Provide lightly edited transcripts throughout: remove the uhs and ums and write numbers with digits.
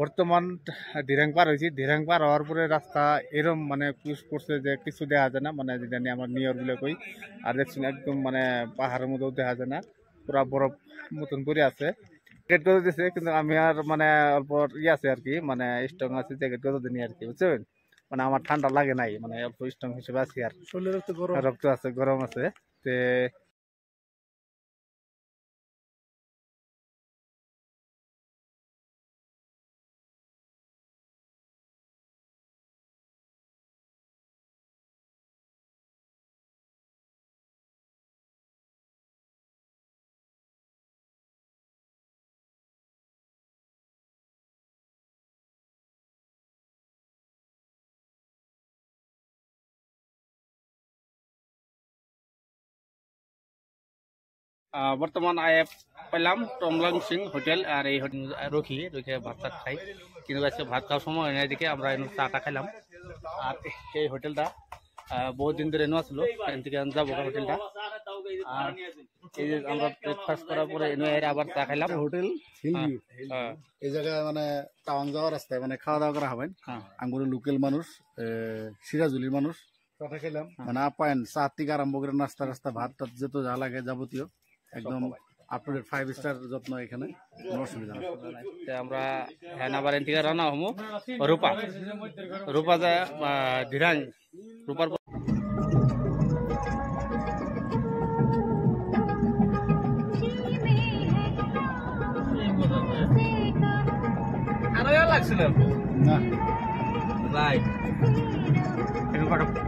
বর্তমান দিরাং পার হয়েছি। দিরাং পার হওয়ার পরে রাস্তা এরম মানে পুশ করছে যে কিছু দেখা যায় না, মানে যেটা নিয়ে আমার নিয়র বলে কই। আর দেখছি একদম মানে পাহাড়ের মধ্যেও দেখা যায় না, পুরা বরফ মতন করে আছে। জ্যাকেট করে দিছে, কিন্তু আমি আর মানে অল্প আছে আর কি, মানে স্ট্রং আছে জ্যাকেট করে দিনি আর কি, বুঝছেন। মানে আমার ঠান্ডা লাগে নাই, মানে অল্প স্ট্রং হিসেবে আছি আর শরীরে রক্ত আছে, গরম আছে। তে বর্তমান আয়ে পেলাম টমলং সিং হোটেল, আর এই হোটেল রুখি ভাত টাত খাই, কিন্তু আজকে ভাত খাওয়ার সময় হয় না, এদিকে আমরা চাটা খাইলাম। আর এই হোটেলটা বহুত দিন ধরে নেওয়া ছিল, এখান থেকে যাবো হোটেলটা। আর এই যে আমরা ব্রেকফাস্ট করার পরে আবার চা খাইলাম। হোটেল এই জায়গায় মানে টাওয়াং যাওয়ার রাস্তায় মানে খাওয়া দাওয়া করা হবেন। আঙ্গুরের লোকাল মানুষ, সিরাজুলির মানুষ খেলাম, মানে আপ্যায়ন চা থেকে আরম্ভ করে নাস্তা রাস্তা ভাত টাত যত যা লাগে যাবতীয় একদম আপনাদের 5 স্টার যত্ন, এখানে কোনো অসুবিধা নেই। আমরা হ্যানাবার থেকে রানা হমু রূপা রূপা যায় ধিরাং রূপার আরো লাগছিল না ভাই,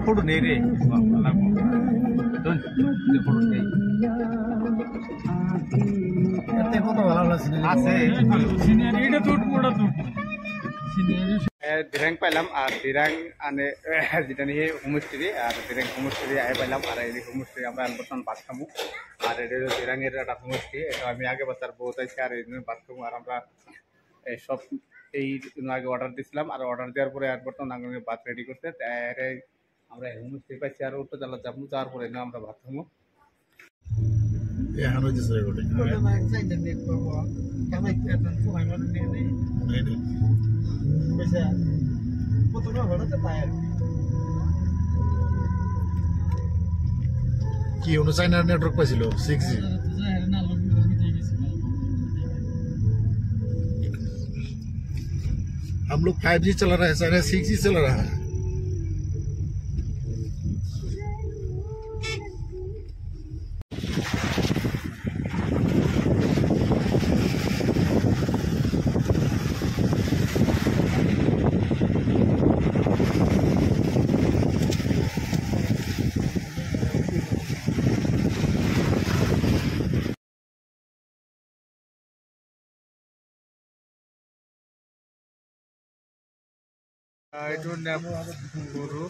ফটো নেই রে, ফটো নেই কত ভালো আছে। দিরাং পাইলাম, আর দিরাং আনে যেটা নিয়ে হোমস্টে, আর দিরাং হোমস্টে আয় পাইলাম। আর এই হোমস্টে আমরা বর্তমান ভাত খামু। আর এটা দিরাঙের একটা হোমস্টে, এটা আমি আগে বাচ্চার বহুত আছে, আর এই ভাত খামু। আর আমরা সব এই আগে অর্ডার দিয়েছিলাম, আর অর্ডার দেওয়ার পরে আর বর্তমান আগে ভাত রেডি করতে আমরা হোমস্টে পাইছি। আর উত্তর জেলা যাবো, যাওয়ার পরে আমরা ভাত খামু। কি চাইনার নেটওয়ার্ক পাইছিল 6G। हम लोग 5G चला रहा है, चाइना 6G चला रहा है। itu guru